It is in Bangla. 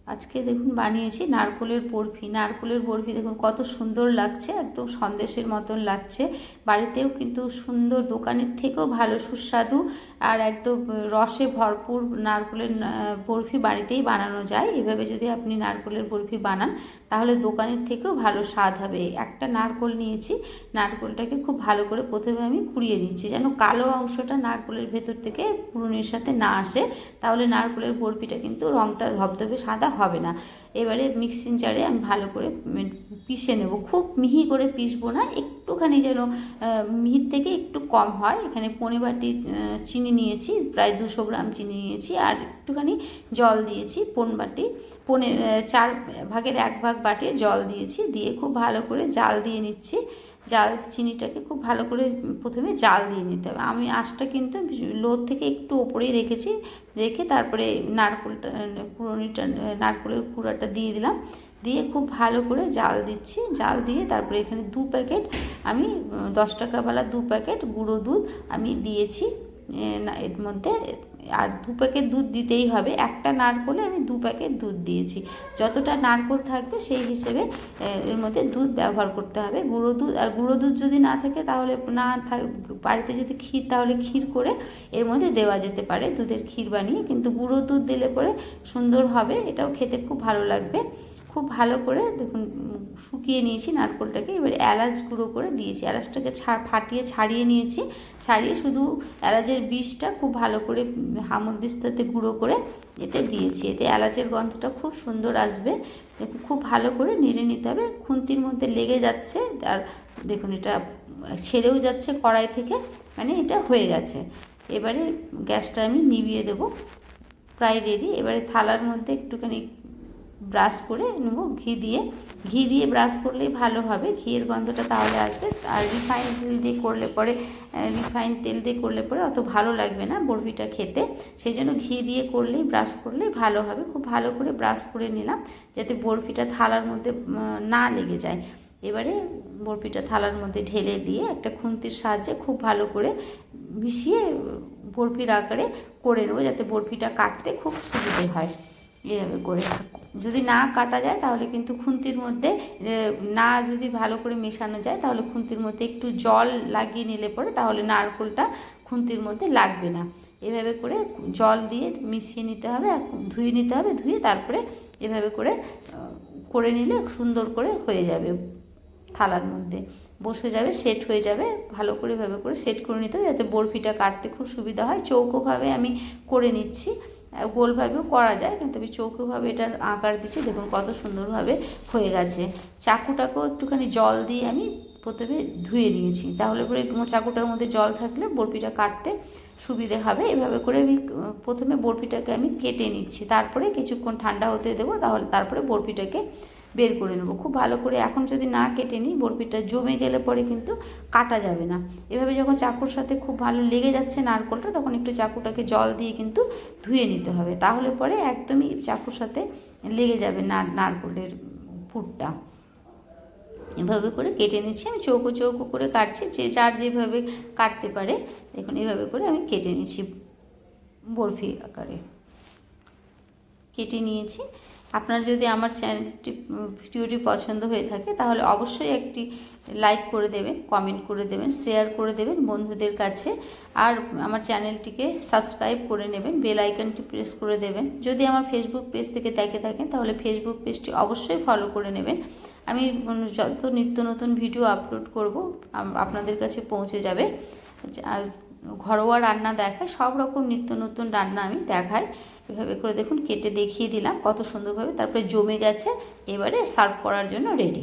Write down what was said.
আজকে দেখুন বানিয়েছি নারকোলের বরফি। নারকোলের বরফি দেখুন কত সুন্দর লাগছে, একদম সন্দেশের মতন লাগছে। বাড়িতেও কিন্তু সুন্দর, দোকানের থেকেও ভালো সুস্বাদু আর একদম রসে ভরপুর নারকোলের বরফি বাড়িতেই বানানো যায়। এভাবে যদি আপনি নারকোলের বরফি বানান তাহলে দোকানের থেকেও ভালো স্বাদ হবে। একটা নারকোল নিয়েছি, নারকোলটাকে খুব ভালো করে প্রথমে আমি কুড়িয়ে নিচ্ছি, যেন কালো অংশটা নারকোলের ভেতর থেকে পুরনির সাথে না আসে, তাহলে নারকোলের বরফিটা কিন্তু রঙটা ধবধবে সাদা হবে না। এবারে মিক্সিং জারে আমি ভালো করে পিষে নেব, খুব মিহি করে পিষবো না, একটুখানি যেন মিহির থেকে একটু কম হয়। এখানে 1.25 বাটি চিনি নিয়েছি, প্রায় 200 গ্রাম চিনি নিয়েছি, আর একটুখানি জল দিয়েছি, 4 ভাগের 1 ভাগ বাটির জল দিয়েছি, দিয়ে খুব ভালো করে জাল দিয়ে নিচ্ছি। চিনিটাকে খুব ভালো করে প্রথমে জাল দিয়ে নিতে হবে। আমি আঁচটা কিন্তু লো থেকে একটু ওপরেই রেখেছি, রেখে তারপরে নারকোলের কুড়াটা দিয়ে দিলাম, দিয়ে খুব ভালো করে জাল দিচ্ছি। জাল দিয়ে তারপরে এখানে 2 প্যাকেট আমি 10 টাকাওয়ালা 2 প্যাকেট গুঁড়ো দুধ আমি দিয়েছি এর মধ্যে। আর 2 প্যাকেট দুধ দিতেই হবে, একটা নারকোলে আমি 2 প্যাকেট দুধ দিয়েছি। যতটা নারকোল থাকবে সেই হিসেবে এর মধ্যে দুধ ব্যবহার করতে হবে, গুঁড়ো দুধ। আর গুঁড়ো দুধ যদি না থাকে তাহলে বাড়িতে যদি ক্ষীর, তাহলে ক্ষীর করে এর মধ্যে দেওয়া যেতে পারে, দুধের ক্ষীর বানিয়ে। কিন্তু গুঁড়ো দুধ দিলে পরে সুন্দর হবে, এটাও খেতে খুব ভালো লাগবে। খুব ভালো করে দেখুন শুকিয়ে নিয়েছি নারকোলটাকে। এবারে এলাচ গুঁড়ো করে দিয়েছি, এলাচটাকে ফাটিয়ে ছাড়িয়ে নিয়েছি, ছাড়িয়ে শুধু এলাচের বীজটা খুব ভালো করে হামলদিস্তাতে গুঁড়ো করে এতে দিয়েছি। এতে এলাচের গন্ধটা খুব সুন্দর আসবে। দেখুন খুব ভালো করে নেড়ে নিতে হবে, খুন্তির মধ্যে লেগে যাচ্ছে, আর দেখুন এটা ছেড়েও যাচ্ছে কড়াই থেকে, মানে এটা হয়ে গেছে। এবারে গ্যাসটা আমি নিভিয়ে দেব, প্রায় রেডি। এবারে থালার মধ্যে একটুখানি ব্রাশ করে নেব ঘি দিয়ে ব্রাশ করলেই ভালো হবে, ঘিয়ের গন্ধটা তাহলে আসবে। আর রিফাইন তেল দিয়ে করলে পরে অত ভালো লাগবে না বরফিটা খেতে, সেই জন্য ঘি দিয়ে করলেই, ব্রাশ করলেই ভালো হবে। খুব ভালো করে ব্রাশ করে নিলাম যাতে বরফিটা থালার মধ্যে না লেগে যায়। এবারে বরফিটা থালার মধ্যে ঢেলে দিয়ে একটা খুন্তির সাহায্যে খুব ভালো করে মিশিয়ে বরফির আকারে করে নেবো, যাতে বরফিটা কাটতে খুব সুবিধে হয়। এভাবে করে যদি না কাটা যায় তাহলে কিন্তু খুন্তির মধ্যে যদি ভালো করে মেশানো যায় তাহলে খুন্তির মধ্যে একটু জল লাগিয়ে নিলে পরে তাহলে নারকোলটা খুন্তির মধ্যে লাগবে না। এভাবে করে জল দিয়ে মিশিয়ে নিতে হবে, ধুয়ে নিতে হবে, ধুয়ে তারপরে এভাবে করে নিলে সুন্দর করে হয়ে যাবে, থালার মধ্যে বসে যাবে, সেট হয়ে যাবে। ভালো করে এভাবে করে সেট করে নিতে হবে যাতে বরফিটা কাটতে খুব সুবিধা হয়। চৌকোভাবে আমি করে নিচ্ছি, গোলভাবেও করা যায়, কিন্তু আমি চৌকোভাবে এটার আকার দিচ্ছি। দেখুন কত সুন্দরভাবে হয়ে গেছে। চাকুটাকেও একটুখানি জল দিয়ে আমি প্রথমে ধুয়ে নিয়েছি, তাহলে পরে চাকুটার মধ্যে জল থাকলে বরফিটা কাটতে সুবিধে হবে। এভাবে করে আমি প্রথমে বরফিটাকে আমি কেটে নিচ্ছি, তারপরে কিছুক্ষণ ঠান্ডা হতে দেবো, তারপরে বরফিটাকে বের করে নেব। খুব ভালো করে এখন যদি না কেটে নিই বরফিটা জমে গেলে পরে কিন্তু কাটা যাবে না। এভাবে যখন চাকুর সাথে খুব ভালো লেগে যাচ্ছে নারকোলটা, তখন একটু চাকুটাকে জল দিয়ে কিন্তু ধুয়ে নিতে হবে, তাহলে পরে একদমই চাকুর সাথে লেগে যাবে না নারকোলের পুরটা। এভাবে করে কেটে নিচ্ছি, আমি চৌকো চৌকো করে কাটছি, যে যার যেভাবে কাটতে পারে। দেখুন এভাবে করে আমি কেটে নিচ্ছি, বরফি আকারে কেটে নিয়েছি। আপনার যদি আমার ভিডিওটি পছন্দ হয়ে থাকে তাহলে অবশ্যই একটি লাইক করে দেবেন, কমেন্ট করে দেবেন, শেয়ার করে দেবেন বন্ধুদের কাছে, আর আমার চ্যানেলটিকে সাবস্ক্রাইব করে নেবেন, বেল আইকনটি প্রেস করে দেবেন। যদি আমার ফেসবুক পেজ থেকে দেখে থাকেন তাহলে ফেসবুক পেজটি অবশ্যই ফলো করে নেবেন। আমি যত নিত্য নতুন ভিডিও আপলোড করব আপনাদের কাছে পৌঁছে যাবে। ঘরোয়া রান্না দেখায়, সব রকম নিত্য নতুন রান্না আমি দেখাই। এভাবে করে দেখুন কেটে দেখিয়ে দিলাম কত সুন্দরভাবে, তারপরে জমে গেছে। এবারে সার্ভ করার জন্য রেডি।